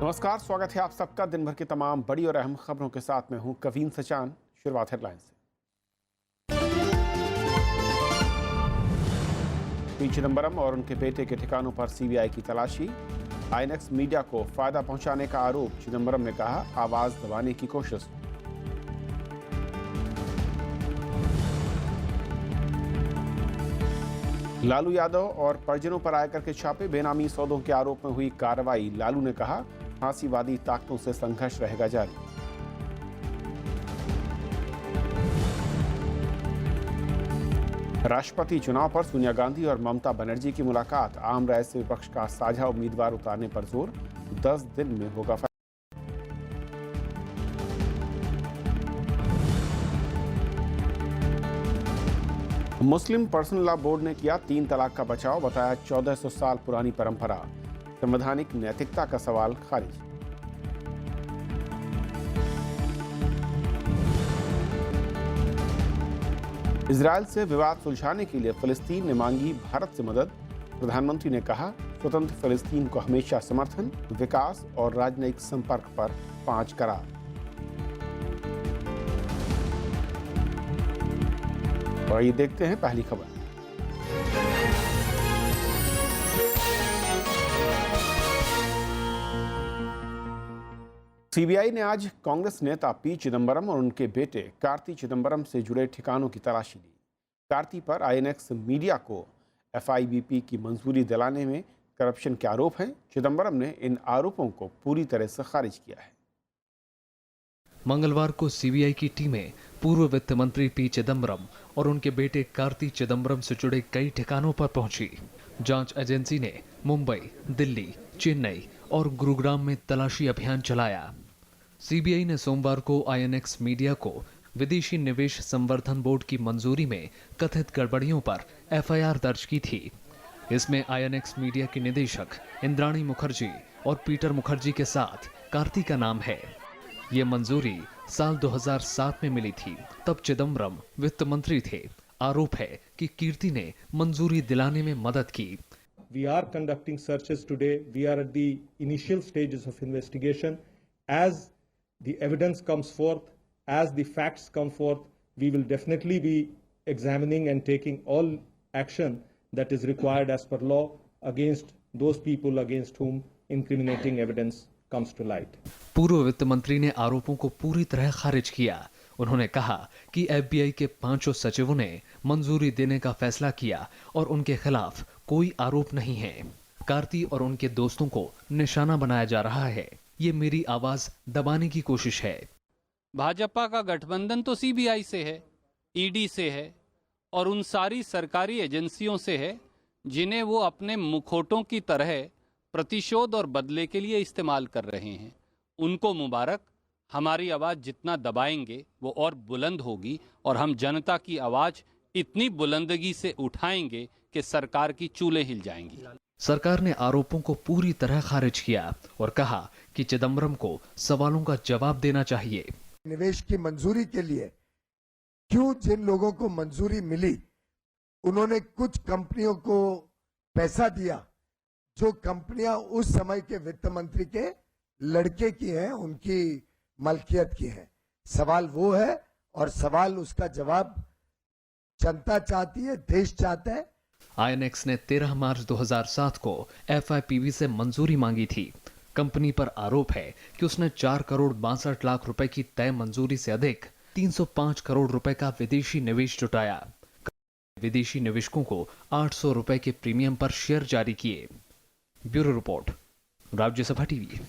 नमस्कार, स्वागत है आप सबका दिन भर की तमाम बड़ी और अहम खबरों के साथ। मैं हूं कवीन सचान। शुरुआत हेडलाइन से। पी चिदंबरम और उनके बेटे के ठिकानों पर सीबीआई की तलाशी। आईएनएक्स मीडिया को फायदा पहुंचाने का आरोप। चिदंबरम ने कहा, आवाज दबाने की कोशिश। लालू यादव और परिजनों पर आयकर के छापे। बेनामी सौदों के आरोप में हुई कार्रवाई। लालू ने कहा, फांसीवादी ताकतों से संघर्ष रहेगा जारी। राष्ट्रपति चुनाव पर सोनिया गांधी और ममता बनर्जी की मुलाकात। आम राय से विपक्ष का साझा उम्मीदवार उतारने पर जोर। 10 दिन में होगा फैसला। मुस्लिम पर्सनल लॉ बोर्ड ने किया 3 तलाक का बचाव। बताया 1400 साल पुरानी परंपरा। संवैधानिक नैतिकता का सवाल खारिज। इजरायल से विवाद सुलझाने के लिए फिलिस्तीन ने मांगी भारत से मदद। प्रधानमंत्री ने कहा, स्वतंत्र फिलिस्तीन को हमेशा समर्थन। विकास और राजनयिक संपर्क पर 5 करार। और ये देखते हैं पहली खबर। सीबीआई ने आज कांग्रेस नेता पी चिदंबरम और उनके बेटे कार्ति चिदंबरम से जुड़े ठिकानों की तलाशी ली। कार्ति पर आईएनएक्स मीडिया को एफआईबीपी की मंजूरी दिलाने में करप्शन के आरोप हैं। चिदंबरम ने इन आरोपों को पूरी तरह से खारिज किया है। मंगलवार को सीबीआई की टीमें पूर्व वित्त मंत्री पी चिदंबरम और उनके बेटे कार्ति चिदंबरम से जुड़े कई ठिकानों पर पहुंची। जांच एजेंसी ने मुंबई, दिल्ली, चेन्नई और गुरुग्राम में तलाशी अभियान चलाया। सीबीआई ने सोमवार को आईएनएक्स मीडिया को विदेशी निवेश संवर्धन बोर्ड की मंजूरी में कथित गड़बड़ियों पर एफआईआर दर्ज की थी। इसमें आईएनएक्स मीडिया की निदेशक इंद्राणी मुखर्जी और पीटर मुखर्जी के साथ कार्ति का नाम है। ये मंजूरी साल 2007 में मिली थी। तब चिदंबरम वित्त मंत्री थे। आरोप है कि कीर्ति ने मंजूरी दिलाने में मदद की। We are conducting searches today. We are at the initial stages of investigation. As the evidence comes forth, as the facts come forth, we will definitely be examining and taking all action that is required as per law against those people against whom incriminating evidence comes to light. पूर्व वित्त मंत्री ने आरोपों को पूरी तरह खारिज किया। उन्होंने कहा कि एफबीआई के 5 सचिवों ने मंजूरी देने का फैसला किया और उनके खिलाफ कोई आरोप नहीं है। कार्ति और उनके दोस्तों को निशाना बनाया जा रहा है। ये मेरी आवाज दबाने की कोशिश है। भाजपा का गठबंधन तो सीबीआई से है, ईडी से है और उन सारी सरकारी एजेंसियों से है जिन्हें वो अपने मुखौटों की तरह प्रतिशोध और बदले के लिए इस्तेमाल कर रहे हैं। उनको मुबारक। हमारी आवाज़ जितना दबाएंगे वो और बुलंद होगी और हम जनता की आवाज़ इतनी बुलंदगी से उठाएंगे कि सरकार की चूलें हिल जाएंगी। सरकार ने आरोपों को पूरी तरह खारिज किया और कहा कि चिदंबरम को सवालों का जवाब देना चाहिए। निवेश की मंजूरी के लिए क्यों जिन लोगों को मंजूरी मिली उन्होंने कुछ कंपनियों को पैसा दिया जो कंपनियां उस समय के वित्त मंत्री के लड़के की हैं, उनकी मलकियत की है। सवाल वो है और सवाल उसका जवाब जनता चाहती है, देश चाहता है। आईएनएक्स ने 13 मार्च 2007 को एफआईपीबी से मंजूरी मांगी थी। कंपनी पर आरोप है कि उसने 4 करोड़ 62 लाख रुपए की तय मंजूरी से अधिक 305 करोड़ रुपए का विदेशी निवेश जुटाया। विदेशी निवेशकों को 800 रुपए के प्रीमियम पर शेयर जारी किए। Bureau report, Rajya Sabha TV.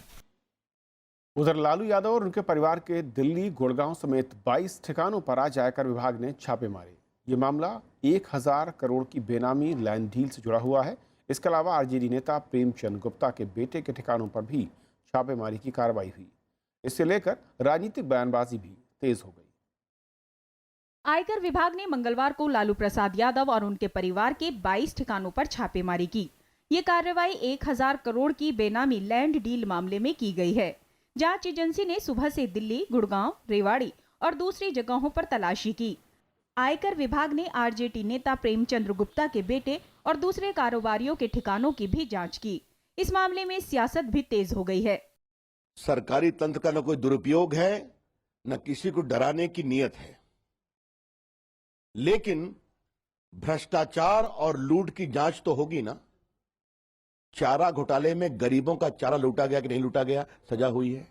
उधर लालू यादव और उनके परिवार के दिल्ली, गुड़गांव समेत 22 ठिकानों पर आज आयकर विभाग ने छापे मारे। ये मामला 1000 करोड़ की बेनामी लैंड डील से जुड़ा हुआ है। इसके अलावा आरजेडी नेता प्रेमचंद गुप्ता के बेटे के ठिकानों पर भी छापेमारी की कार्रवाई हुई। इससे लेकर राजनीतिक बयानबाजी भी तेज हो गई। आयकर विभाग ने मंगलवार को लालू प्रसाद यादव और उनके परिवार के 22 ठिकानों पर छापेमारी की। ये कार्रवाई 1000 करोड़ की बेनामी लैंड डील मामले में की गई है। जांच एजेंसी ने सुबह से दिल्ली, गुड़गांव, रेवाड़ी और दूसरी जगहों पर तलाशी की। आयकर विभाग ने आरजेडी नेता प्रेमचंद गुप्ता के बेटे और दूसरे कारोबारियों के ठिकानों की भी जांच की। इस मामले में सियासत भी तेज हो गई है। सरकारी तंत्र का न कोई दुरुपयोग है, न किसी को डराने की नीयत है, लेकिन भ्रष्टाचार और लूट की जांच तो होगी ना। चारा घोटाले में गरीबों का चारा लूटा गया कि नहीं लूटा गया, सजा हुई है।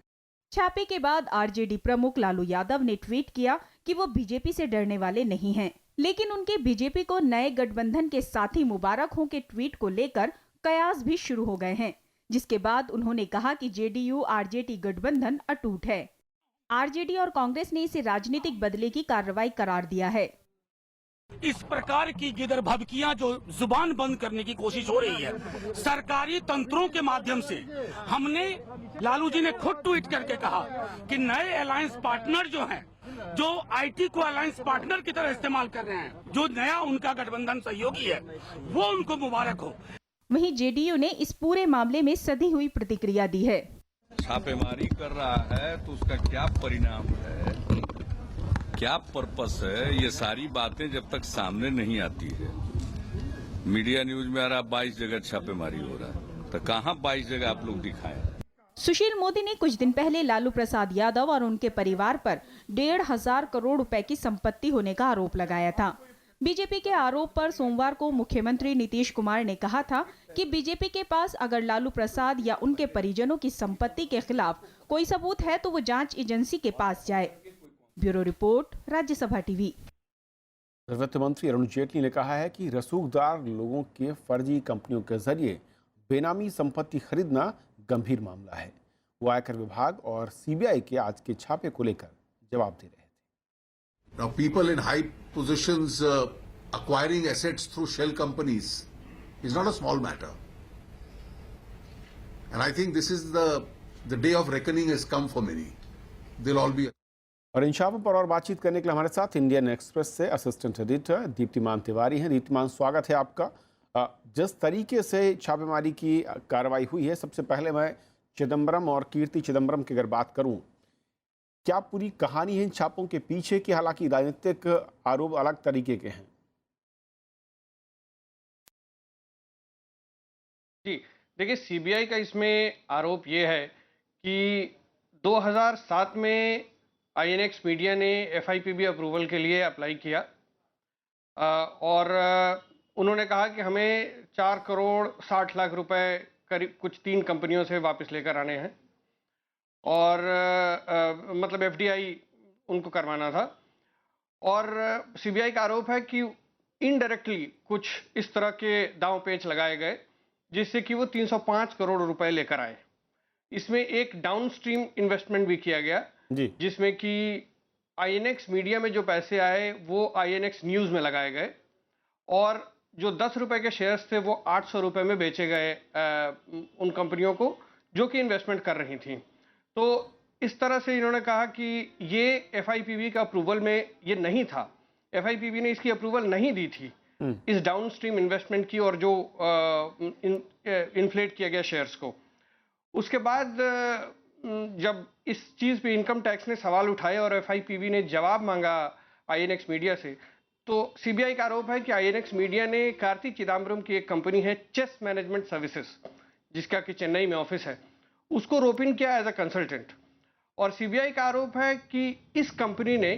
छापे के बाद आरजेडी प्रमुख लालू यादव ने ट्वीट किया कि वो बीजेपी से डरने वाले नहीं हैं, लेकिन उनके बीजेपी को नए गठबंधन के साथी मुबारक हों के ट्वीट को लेकर कयास भी शुरू हो गए हैं, जिसके बाद उन्होंने कहा कि जेडीयू आरजेडी गठबंधन अटूट है। आरजेडी और कांग्रेस ने इसे राजनीतिक बदले की कार्रवाई करार दिया है। इस प्रकार की गिदरभबकियां जो जुबान बंद करने की कोशिश हो रही है सरकारी तंत्रों के माध्यम से, हमने लालू जी ने खुद ट्वीट करके कहा कि नए अलायंस पार्टनर जो हैं, जो आईटी को अलायंस पार्टनर की तरह इस्तेमाल कर रहे हैं, जो नया उनका गठबंधन सहयोगी है, वो उनको मुबारक हो। वहीं जेडीयू ने इस पूरे मामले में सधी हुई प्रतिक्रिया दी है। छापेमारी कर रहा है तो उसका क्या परिणाम है, क्या पर्पस है, ये सारी बातें जब तक सामने नहीं आती है। मीडिया न्यूज में आ रहा 22 जगह छापेमारी हो रहा है, तो कहां 22 जगह आप लोग दिखाएं। सुशील मोदी ने कुछ दिन पहले लालू प्रसाद यादव और उनके परिवार पर 1,500 करोड़ रुपए की संपत्ति होने का आरोप लगाया था। बीजेपी के आरोप पर सोमवार को मुख्यमंत्री नीतीश कुमार ने कहा था कि बीजेपी के पास अगर लालू प्रसाद या उनके परिजनों की संपत्ति के खिलाफ कोई सबूत है तो वो जांच एजेंसी के पास जाए। Bureau report, Rajya Sabha TV. वित्त मंत्री अरुण जेटली ने कहा है कि रसूखदार लोगों के फर्जी कंपनियों के जरिए बेनामी संपत्ति खरीदना गंभीर मामला है। वो आयकर विभाग और सीबीआई के आज के छापे को लेकर जवाब दे रहे थे। Now, people in high positions acquiring assets through shell companies is not a small matter, and I think this is the day of reckoning has come for many. They'll all be. और इन छापों पर और बातचीत करने के लिए हमारे साथ इंडियन एक्सप्रेस से असिस्टेंट एडिटर दीप्तिमान तिवारी हैं। दीप्तिमान, स्वागत है आपका। जिस तरीके से छापेमारी की कार्रवाई हुई है, सबसे पहले मैं चिदम्बरम और कीर्ति चिदम्बरम की अगर बात करूं, क्या पूरी कहानी है इन छापों के पीछे की? हालांकि राजनीतिक आरोप अलग तरीके के हैं। जी देखिए, सीबीआई का इसमें आरोप ये है कि 2007 में आईएनएक्स मीडिया ने एफआईपीबी अप्रूवल के लिए अप्लाई किया और उन्होंने कहा कि हमें 4 करोड़ 60 लाख रुपए करीब कुछ 3 कंपनियों से वापस लेकर आने हैं और मतलब एफडीआई उनको करवाना था। और सीबीआई का आरोप है कि इनडायरेक्टली कुछ इस तरह के दांव पेच लगाए गए जिससे कि वो 305 करोड़ रुपए लेकर आए। इसमें एक डाउनस्ट्रीम इन्वेस्टमेंट भी किया गया जिसमें कि आईएनएक्स मीडिया में जो पैसे आए वो आईएनएक्स न्यूज़ में लगाए गए और जो 10 रुपए के शेयर्स थे वो 800 रुपए में बेचे गए उन कंपनियों को जो कि इन्वेस्टमेंट कर रही थी। तो इस तरह से इन्होंने कहा कि ये एफआईपीबी का अप्रूवल में ये नहीं था, एफआईपीबी ने इसकी अप्रूवल नहीं दी थी इस डाउनस्ट्रीम इन्वेस्टमेंट की और जो इन्फ्लेट किया गया शेयर्स को। उसके बाद जब इस चीज़ पे इनकम टैक्स ने सवाल उठाए और एफआईपीबी ने जवाब मांगा आईएनएक्स मीडिया से, तो सीबीआई का आरोप है कि आईएनएक्स मीडिया ने कार्ति चिदम्बरम की एक कंपनी है चेस मैनेजमेंट सर्विसेज, जिसका कि चेन्नई में ऑफिस है, उसको रोप इन किया एज अ कंसल्टेंट। और सीबीआई का आरोप है कि इस कंपनी ने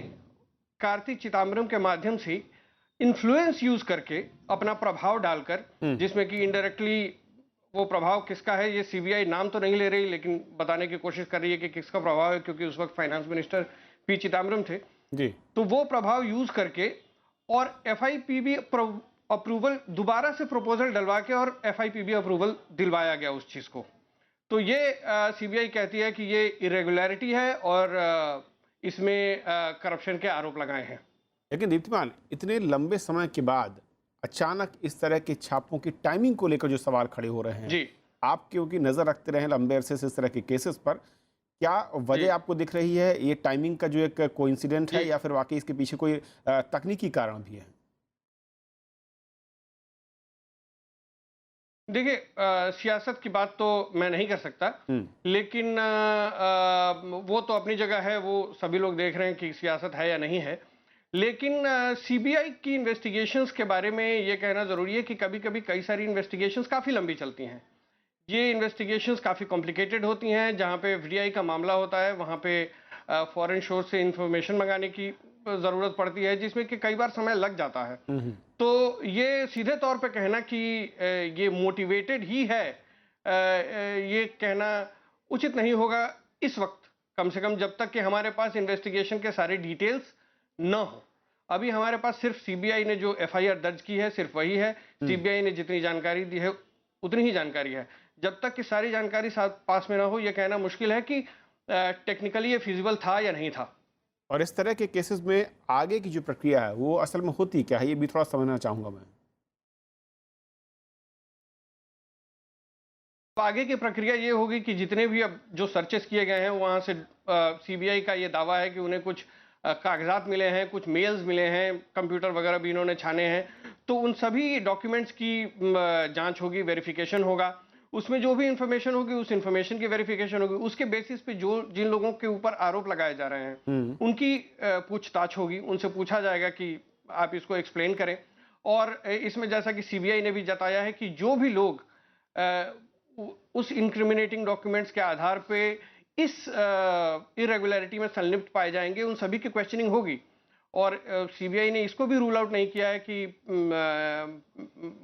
कार्ति चिदम्बरम के माध्यम से इन्फ्लुएंस यूज करके अपना प्रभाव डालकर, जिसमें कि इनडायरेक्टली वो प्रभाव किसका है ये सीबीआई नाम तो नहीं ले रही लेकिन बताने की कोशिश कर रही है कि किसका प्रभाव है, क्योंकि उस वक्त फाइनेंस मिनिस्टर पी चिदम्बरम थे जी। तो वो प्रभाव यूज करके और एफआईपीबी अप्रूवल दोबारा से प्रपोजल डलवा के और एफआईपीबी अप्रूवल दिलवाया गया उस चीज को। तो ये सीबीआई कहती है कि ये इरेगुलरिटी है और इसमें करप्शन के आरोप लगाए हैं। लेकिन दीप्तिमान, इतने लंबे समय के बाद अचानक इस तरह के छापों की टाइमिंग को लेकर जो सवाल खड़े हो रहे हैं जी, आप क्योंकि नजर रखते रहे लंबे अरसे से इस तरह के केसेस पर, क्या वजह आपको दिख रही है? ये टाइमिंग का जो एक कोइंसिडेंट है या फिर वाकई इसके पीछे कोई तकनीकी कारण भी है? देखिए, सियासत की बात तो मैं नहीं कर सकता, लेकिन वो तो अपनी जगह है, वो सभी लोग देख रहे हैं कि सियासत है या नहीं है। लेकिन सीबीआई की इन्वेस्टिगेशंस के बारे में ये कहना ज़रूरी है कि कभी कभी कई सारी इन्वेस्टिगेशंस काफ़ी लंबी चलती हैं, ये इन्वेस्टिगेशंस काफ़ी कॉम्प्लिकेटेड होती हैं। जहाँ पे एफडीआई का मामला होता है वहाँ पे फॉरेन सोर्स से इंफॉर्मेशन मंगाने की ज़रूरत पड़ती है, जिसमें कि कई बार समय लग जाता है। तो ये सीधे तौर पे कहना कि ये मोटिवेटेड ही है, ये कहना उचित नहीं होगा इस वक्त, कम से कम जब तक कि हमारे पास इन्वेस्टिगेशन के सारे डिटेल्स न हो। अभी हमारे पास सिर्फ सीबीआई ने जो एफआईआर दर्ज की है सिर्फ वही है। सीबीआई ने जितनी जानकारी दी है उतनी ही जानकारी है। जब तक कि सारी जानकारी साथ पास में ना हो, यह कहना मुश्किल है कि टेक्निकली ये फिजिबल था या नहीं था। और इस तरह के केसेस में आगे की जो प्रक्रिया है वो असल में होती क्या है, ये भी थोड़ा समझना चाहूंगा मैं। तो आगे की प्रक्रिया ये होगी कि जितने भी अब जो सर्चेस किए गए हैं वहाँ से सीबीआई का ये दावा है कि उन्हें कुछ कागजात मिले हैं, कुछ मेल्स मिले हैं, कंप्यूटर वगैरह भी इन्होंने छाने हैं। तो उन सभी डॉक्यूमेंट्स की जांच होगी, वेरिफिकेशन होगा। उसमें जो भी इंफॉर्मेशन होगी उस इंफॉर्मेशन की वेरिफिकेशन होगी। उसके बेसिस पे जो जिन लोगों के ऊपर आरोप लगाए जा रहे हैं उनकी पूछताछ होगी। उनसे पूछा जाएगा कि आप इसको एक्सप्लेन करें। और इसमें जैसा कि सीबीआई ने भी जताया है कि जो भी लोग उस इंक्रिमिनेटिंग डॉक्यूमेंट्स के आधार पे इस इरेगुलरिटी में संलिप्त पाए जाएंगे, उन सभी की क्वेश्चनिंग होगी। और सीबीआई ने इसको भी रूल आउट नहीं किया है कि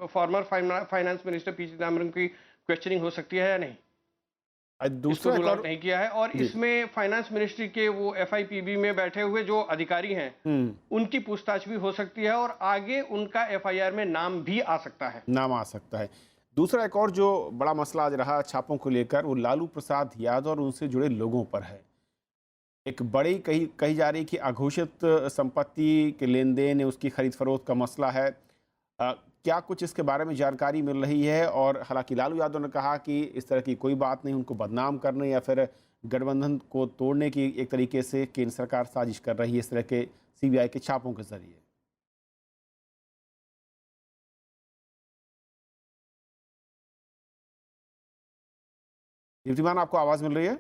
former finance minister P Chidambaram की क्वेश्चनिंग हो सकती है या नहीं। दूसरा रूल आउट नहीं किया है। और इसमें फाइनेंस मिनिस्ट्री के वो एफआईपीबी में बैठे हुए जो अधिकारी हैं उनकी पूछताछ भी हो सकती है और आगे उनका एफआईआर में नाम भी आ सकता है। नाम आ सकता है। दूसरा एक और जो बड़ा मसला आज रहा छापों को लेकर वो लालू प्रसाद यादव और उनसे जुड़े लोगों पर है। एक बड़ी कही जा रही कि अघोषित संपत्ति के लेन देन, उसकी खरीद फरोख्त का मसला है। क्या कुछ इसके बारे में जानकारी मिल रही है? और हालांकि लालू यादव ने कहा कि इस तरह की कोई बात नहीं, उनको बदनाम करने या फिर गठबंधन को तोड़ने की एक तरीके से केंद्र सरकार साजिश कर रही है इस तरह के सीबीआई के छापों के जरिए। दीप्तिमान, आपको आवाज मिल रही है?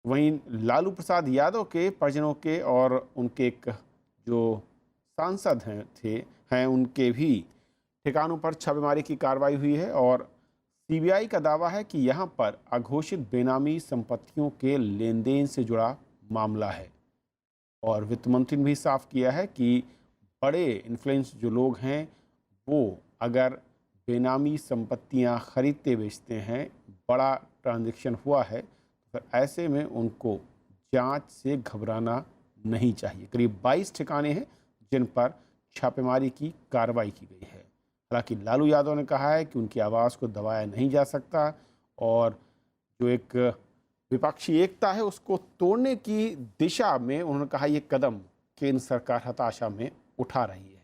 वहीं लालू प्रसाद यादव के परिजनों के और उनके एक जो सांसद हैं उनके भी ठिकानों पर छापेमारी की कार्रवाई हुई है। और सीबीआई का दावा है कि यहां पर अघोषित बेनामी संपत्तियों के लेन देन से जुड़ा मामला है। और वित्त मंत्री ने भी साफ किया है कि बड़े इन्फ्लुएंस जो लोग हैं वो अगर बेनामी संपत्तियां खरीदते बेचते हैं, बड़ा ट्रांजैक्शन हुआ है, तो फिर ऐसे में उनको जांच से घबराना नहीं चाहिए। करीब 22 ठिकाने हैं जिन पर छापेमारी की कार्रवाई की गई है। हालांकि लालू यादव ने कहा है कि उनकी आवाज़ को दबाया नहीं जा सकता और जो एक विपक्षी एकता है उसको तोड़ने की दिशा में उन्होंने कहा ये कदम केंद्र सरकार हताशा में उठा रही है।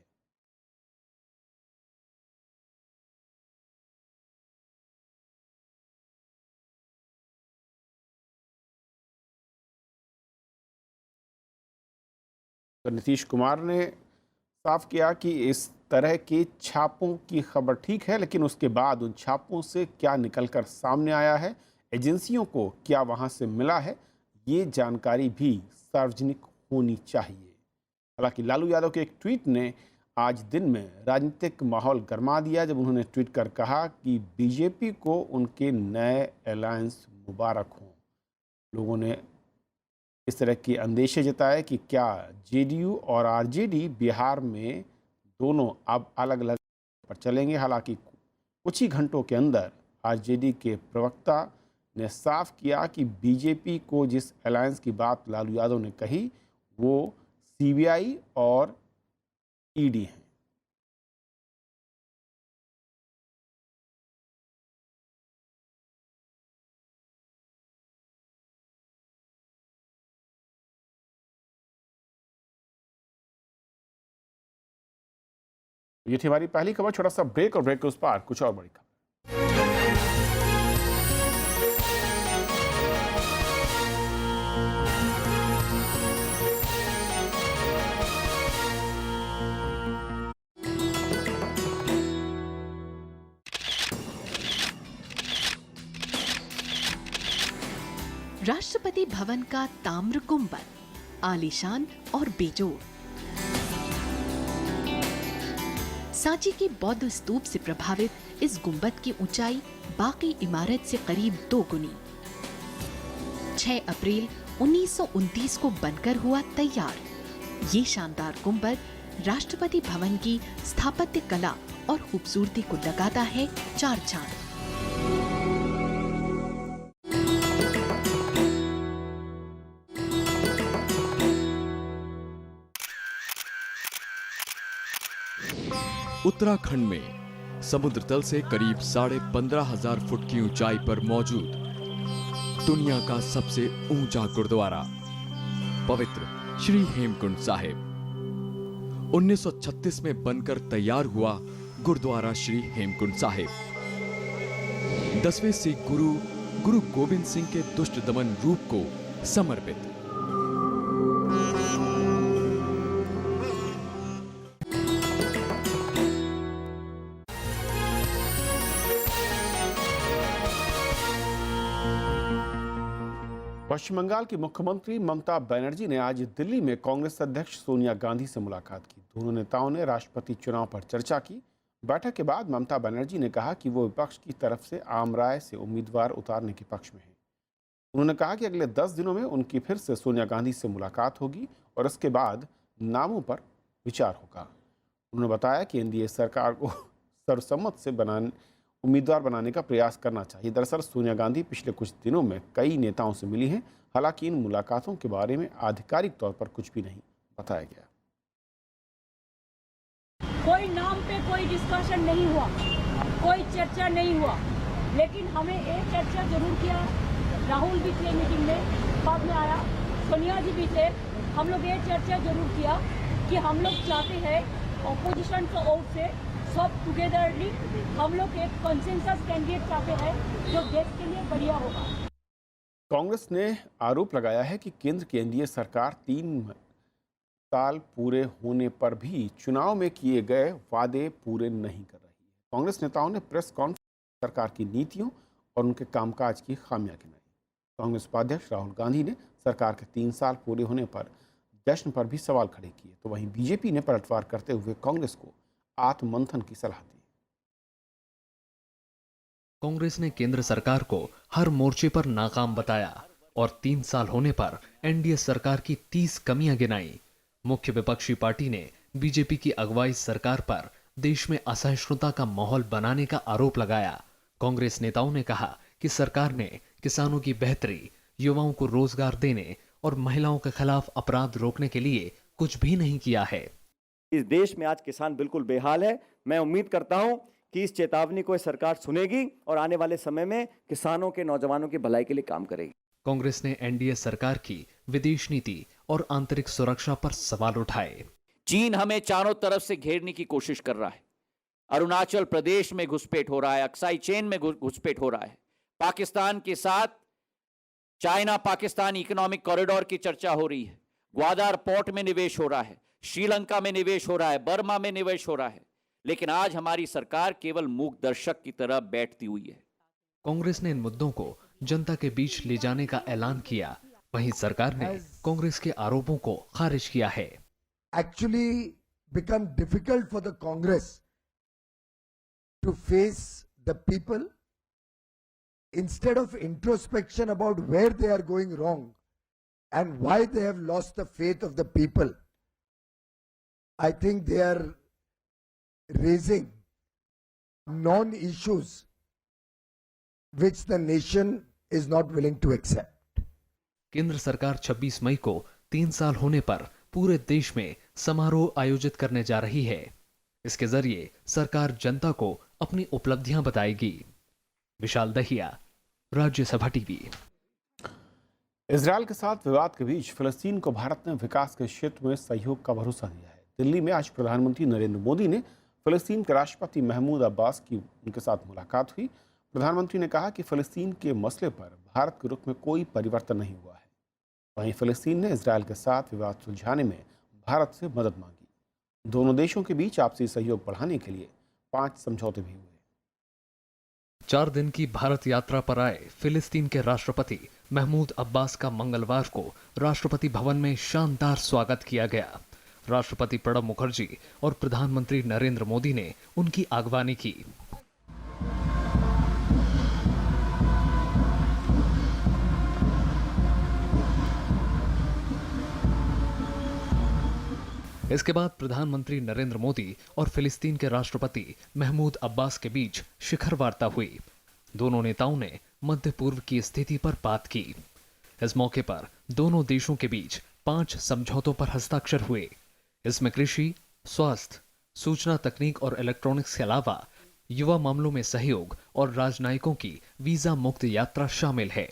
तो नीतीश कुमार ने साफ किया कि इस तरह के छापों की खबर ठीक है, लेकिन उसके बाद उन छापों से क्या निकलकर सामने आया है, एजेंसियों को क्या वहां से मिला है, ये जानकारी भी सार्वजनिक होनी चाहिए। हालांकि लालू यादव के एक ट्वीट ने आज दिन में राजनीतिक माहौल गरमा दिया जब उन्होंने ट्वीट कर कहा कि बीजेपी को उनके नए अलायंस मुबारक हों। लोगों ने इस तरह के अंदेशे जताए कि क्या जेडीयू और आरजेडी बिहार में दोनों अब अलग अलग पर चलेंगे। हालांकि कुछ ही घंटों के अंदर आरजेडी के प्रवक्ता ने साफ किया कि बीजेपी को जिस अलायंस की बात लालू यादव ने कही वो सीबीआई और ईडी हैं। ये थी हमारी पहली खबर। छोटा सा ब्रेक और ब्रेक के उस पार कुछ और बड़ी खबर। राष्ट्रपति भवन का ताम्र गुंबद आलीशान और बेजोड़, सांची के बौद्ध स्तूप से प्रभावित इस गुंबद की ऊंचाई बाकी इमारत से करीब 2 गुनी। 6 अप्रैल 1929 को बनकर हुआ तैयार। ये शानदार गुंबद राष्ट्रपति भवन की स्थापत्य कला और खूबसूरती को लगाता है 4 चांद। उत्तराखंड में समुद्र तल से करीब 15,500 फुट की ऊंचाई पर मौजूद दुनिया का सबसे ऊंचा गुरुद्वारा पवित्र श्री हेमकुंड साहिब 1936 में बनकर तैयार हुआ गुरुद्वारा श्री हेमकुंड साहिब 10वें सिख गुरु गोबिंद सिंह के दुष्ट दमन रूप को समर्पित। पश्चिम बंगाल की मुख्यमंत्री ममता बनर्जी ने आज दिल्ली में कांग्रेस अध्यक्ष सोनिया गांधी से मुलाकात की। दोनों नेताओं ने राष्ट्रपति चुनाव पर चर्चा की। बैठक के बाद ममता बनर्जी ने कहा कि वो विपक्ष की तरफ से आम राय से उम्मीदवार उतारने के पक्ष में हैं। उन्होंने कहा कि अगले 10 दिनों में उनकी फिर से सोनिया गांधी से मुलाकात होगी और इसके बाद नामों पर विचार होगा। उन्होंने बताया कि एनडीए सरकार को सर्वसम्मत से उम्मीदवार बनाने का प्रयास करना चाहिए। दरअसल सोनिया गांधी पिछले कुछ दिनों में कई नेताओं से मिली हैं। हालांकि इन मुलाकातों के बारे में आधिकारिक तौर पर कुछ भी नहीं बताया गया। कोई नाम पे कोई डिस्कशन नहीं हुआ, कोई चर्चा नहीं हुआ, लेकिन हमें एक चर्चा जरूर किया। राहुल भी थे मीटिंग में, बाद में आया सोनिया जी भी थे। हम लोग ये चर्चा जरूर किया कि हम लोग चाहते हैं ऑपोजिशन को ओर से सब टुगेदरली हम लोग एक कंसेंसस कैंडिडेट चाहते हैं जो देश के लिए बढ़िया होगा। कांग्रेस ने आरोप लगाया है कि केंद्र की एनडीए सरकार 3 साल पूरे होने पर भी चुनाव में किए गए वादे पूरे नहीं कर रही है। कांग्रेस नेताओं ने प्रेस कॉन्फ्रेंस सरकार की नीतियों और उनके कामकाज की खामियां गिनाई। कांग्रेस उपाध्यक्ष राहुल गांधी ने सरकार के 3 साल पूरे होने पर जश्न पर भी सवाल खड़े किए, तो वहीं बीजेपी ने पलटवार करते हुए कांग्रेस को आत्ममंथन की सलाह दी। कांग्रेस ने केंद्र सरकार को हर मोर्चे पर नाकाम बताया और 3 साल होने पर एनडीए सरकार की 30 कमियां गिनाई। मुख्य विपक्षी पार्टी ने बीजेपी की अगुवाई सरकार पर देश में असहिष्णुता का माहौल बनाने का आरोप लगाया। कांग्रेस नेताओं ने कहा कि सरकार ने किसानों की बेहतरी, युवाओं को रोजगार देने और महिलाओं के खिलाफ अपराध रोकने के लिए कुछ भी नहीं किया है। इस देश में आज किसान बिल्कुल बेहाल है। मैं उम्मीद करता हूं कि इस चेतावनी को सरकार सुनेगी और आने वाले समय में किसानों के, नौजवानों की भलाई के लिए काम करेगी। कांग्रेस ने एनडीए सरकार की विदेश नीति और आंतरिक सुरक्षा पर सवाल उठाए। चीन हमें चारों तरफ से घेरने की कोशिश कर रहा है। अरुणाचल प्रदेश में घुसपैठ हो रहा है, अक्साई चेन में घुसपैठ हो रहा है। पाकिस्तान के साथ चाइना पाकिस्तान इकोनॉमिक कॉरिडोर की चर्चा हो रही है। ग्वादर पोर्ट में निवेश हो रहा है, श्रीलंका में निवेश हो रहा है, बर्मा में निवेश हो रहा है। लेकिन आज हमारी सरकार केवल मूक दर्शक की तरह बैठती हुई है। कांग्रेस ने इन मुद्दों को जनता के बीच ले जाने का ऐलान किया। वहीं सरकार ने कांग्रेस के आरोपों को खारिज किया है। Actually become difficult for the Congress to face the people. Instead of introspection about where they are going wrong and why they have lost the faith of the people, I think they are raising non-issues which the nation is not willing to accept. केंद्र सरकार 26 मई को 3 साल होने पर पूरे देश में समारोह आयोजित करने जा रही है। इसके जरिए सरकार जनता को अपनी उपलब्धियां बताएगी। विशाल दहिया, राज्यसभा टीवी। इजरायल के साथ विवाद के बीच फिलिस्तीन को भारत ने विकास के क्षेत्र में सहयोग का भरोसा दिया है। दिल्ली में आज प्रधानमंत्री नरेंद्र मोदी ने फिलिस्तीन के राष्ट्रपति महमूद अब्बास की उनके साथ मुलाकात हुई। प्रधानमंत्री ने कहा कि फिलिस्तीन के मसले पर भारत के रुख में कोई परिवर्तन नहीं हुआ है। वहीं फिलिस्तीन ने इजरायल के साथ विवाद सुलझाने में भारत से मदद मांगी। दोनों देशों के बीच आपसी सहयोग बढ़ाने के लिए 5 समझौते भी हुए। 4 दिन की भारत यात्रा पर आए फिलिस्तीन के राष्ट्रपति महमूद अब्बास का मंगलवार को राष्ट्रपति भवन में शानदार स्वागत किया गया। राष्ट्रपति प्रणब मुखर्जी और प्रधानमंत्री नरेंद्र मोदी ने उनकी अगवानी की। इसके बाद प्रधानमंत्री नरेंद्र मोदी और फिलिस्तीन के राष्ट्रपति महमूद अब्बास के बीच शिखर वार्ता हुई। दोनों नेताओं ने मध्य पूर्व की स्थिति पर बात की। इस मौके पर दोनों देशों के बीच 5 समझौतों पर हस्ताक्षर हुए। इसमें कृषि, स्वास्थ्य, सूचना तकनीक और इलेक्ट्रॉनिक्स के अलावा युवा मामलों में सहयोग और राजनयिकों की वीजा मुक्त यात्रा शामिल है।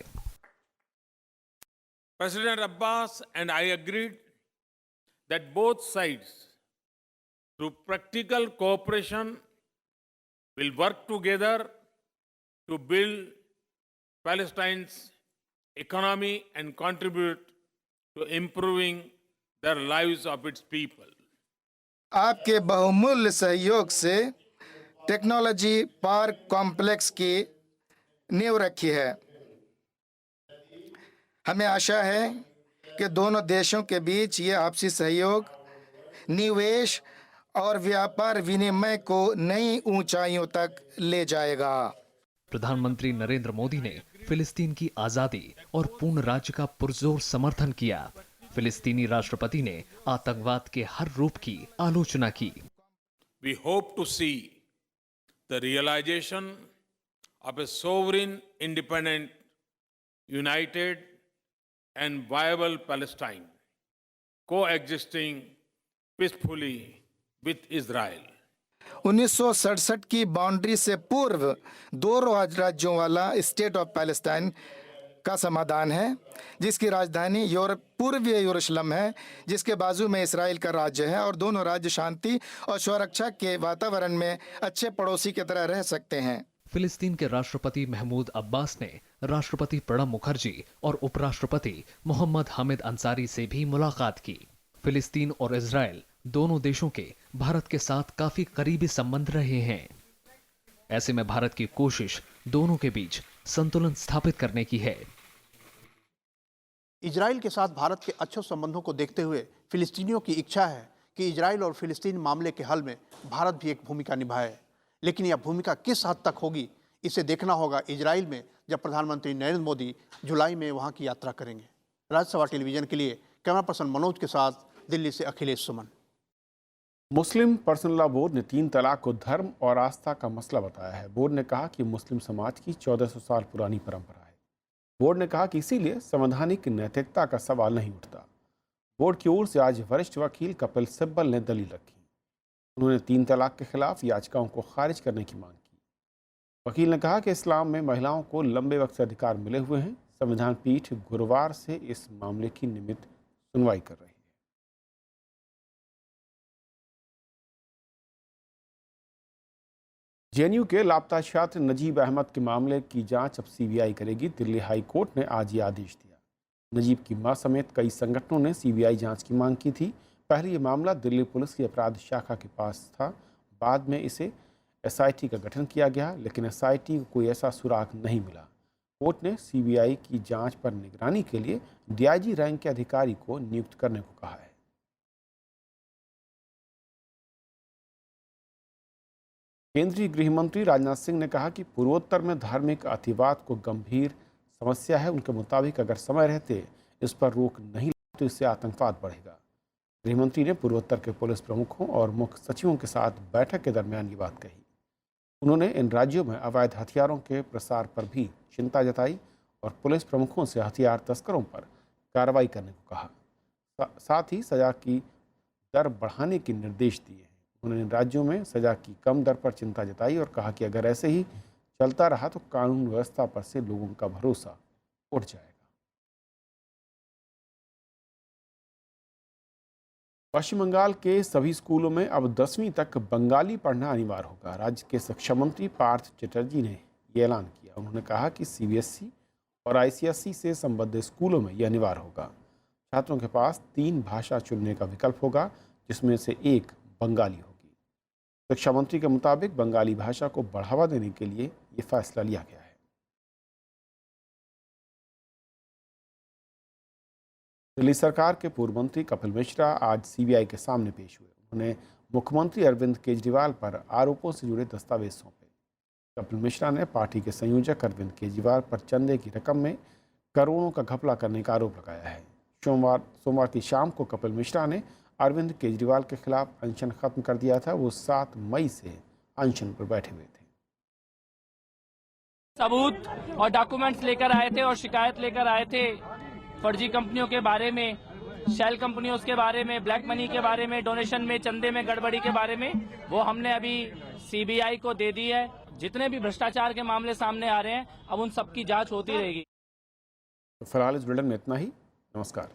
President Abbas and I agreed that both sides, through practical cooperation, will work together to build Palestine's economy and contribute to improving the lives of its people. आपके बहुमूल्य सहयोग से टेक्नोलॉजी पार्क कॉम्प्लेक्स की नींव रखी है। हमें आशा है कि दोनों देशों के बीच ये आपसी सहयोग निवेश और व्यापार विनिमय को नई ऊंचाइयों तक ले जाएगा। प्रधानमंत्री नरेंद्र मोदी ने फिलिस्तीन की आजादी और पूर्ण राज्य का पुरजोर समर्थन किया। फिलिस्तीनी राष्ट्रपति ने आतंकवाद के हर रूप की आलोचना की। We hope to see the realization of a sovereign, independent, united and viable Palestine coexisting peacefully with Israel. 1967 की बाउंड्री से पूर्व 2 राज्यों वाला स्टेट ऑफ पैलेस्टाइन का समाधान है, जिसकी राजधानी पूर्वीय यरूशलेम है, जिसके बाजू में इसराइल का राज्य है और दोनों राज्य शांति और सुरक्षा के वातावरण में अच्छे पड़ोसी की तरह रह सकते हैं। फिलिस्तीन के राष्ट्रपति महमूद अब्बास ने राष्ट्रपति प्रणब मुखर्जी और उपराष्ट्रपति मोहम्मद हामिद अंसारी से भी मुलाकात की। फिलिस्तीन और इजराइल दोनों देशों के भारत के साथ काफी करीबी संबंध रहे हैं। ऐसे में भारत की कोशिश दोनों के बीच संतुलन स्थापित करने की है। इजराइल के साथ भारत के अच्छे संबंधों को देखते हुए फिलिस्तीनियों की इच्छा है कि इजराइल और फिलिस्तीन मामले के हल में भारत भी एक भूमिका निभाए, लेकिन यह भूमिका किस हद तक होगी इसे देखना होगा इजराइल में जब प्रधानमंत्री नरेंद्र मोदी जुलाई में वहां की यात्रा करेंगे। राज्यसभा टेलीविजन के लिए कैमरा पर्सन मनोज के साथ दिल्ली से अखिलेश सुमन। मुस्लिम पर्सनल लॉ बोर्ड ने 3 तलाक को धर्म और आस्था का मसला बताया है। बोर्ड ने कहा कि मुस्लिम समाज की 1400 साल पुरानी परंपरा है। बोर्ड ने कहा कि इसीलिए संवैधानिक नैतिकता का सवाल नहीं उठता। बोर्ड की ओर से आज वरिष्ठ वकील कपिल सिब्बल ने दलील रखी। उन्होंने 3 तलाक के खिलाफ याचिकाओं को खारिज करने की मांग की। वकील ने कहा कि इस्लाम में महिलाओं को लंबे वक्त से अधिकार मिले हुए हैं। संविधान पीठ गुरुवार से इस मामले की नियमित सुनवाई कर रही है। जेएनयू के लापता छात्र नजीब अहमद के मामले की जांच अब सीबीआई करेगी। दिल्ली हाई कोर्ट ने आज ये आदेश दिया। नजीब की मां समेत कई संगठनों ने सीबीआई जांच की मांग की थी। पहले ये मामला दिल्ली पुलिस की अपराध शाखा के पास था। बाद में इसे एसआईटी का गठन किया गया, लेकिन एसआईटी को कोई ऐसा सुराग नहीं मिला। कोर्ट ने सीबीआई की जांच पर निगरानी के लिए डीआईजी रैंक के अधिकारी को नियुक्त करने को कहा है। केंद्रीय गृह मंत्री राजनाथ सिंह ने कहा कि पूर्वोत्तर में धार्मिक अतिवाद को गंभीर समस्या है। उनके मुताबिक अगर समय रहते इस पर रोक नहीं लगी तो इससे आतंकवाद बढ़ेगा। गृहमंत्री ने पूर्वोत्तर के पुलिस प्रमुखों और मुख्य सचिवों के साथ बैठक के दरमियान ये बात कही। उन्होंने इन राज्यों में अवैध हथियारों के प्रसार पर भी चिंता जताई और पुलिस प्रमुखों से हथियार तस्करों पर कार्रवाई करने को कहा। साथ ही सजा की दर बढ़ाने के निर्देश दिए हैं। उन्होंने इन राज्यों में सजा की कम दर पर चिंता जताई और कहा कि अगर ऐसे ही चलता रहा तो कानून व्यवस्था पर से लोगों का भरोसा उठ जाएगा। पश्चिम बंगाल के सभी स्कूलों में अब 10वीं तक बंगाली पढ़ना अनिवार्य होगा। राज्य के शिक्षा मंत्री पार्थ चटर्जी ने ये ऐलान किया। उन्होंने कहा कि सीबीएसई और आईसीएसई से संबद्ध स्कूलों में यह अनिवार्य होगा। छात्रों के पास 3 भाषा चुनने का विकल्प होगा, जिसमें से एक बंगाली होगी। शिक्षा मंत्री के मुताबिक बंगाली भाषा को बढ़ावा देने के लिए ये फैसला लिया गया है। दिल्ली सरकार के पूर्व मंत्री कपिल मिश्रा आज सीबीआई के सामने पेश हुए। उन्होंने मुख्यमंत्री अरविंद केजरीवाल पर आरोपों से जुड़े दस्तावेज सौंपे। कपिल मिश्रा ने पार्टी के संयोजक अरविंद केजरीवाल पर चंदे की रकम में करोड़ों का घपला करने का आरोप लगाया है। सोमवार की शाम को कपिल मिश्रा ने अरविंद केजरीवाल के खिलाफ अनशन खत्म कर दिया था। वो 7 मई से अनशन पर बैठे हुए थे। सबूत और डॉक्यूमेंट्स लेकर आए थे और शिकायत लेकर आए थे फर्जी कंपनियों के बारे में, शेल कंपनियों के बारे में, ब्लैक मनी के बारे में, डोनेशन में, चंदे में गड़बड़ी के बारे में। वो हमने अभी सीबीआई को दे दी है। जितने भी भ्रष्टाचार के मामले सामने आ रहे हैं, अब उन सबकी जांच होती रहेगी। फिलहाल इस बुलेटिन में इतना ही। नमस्कार।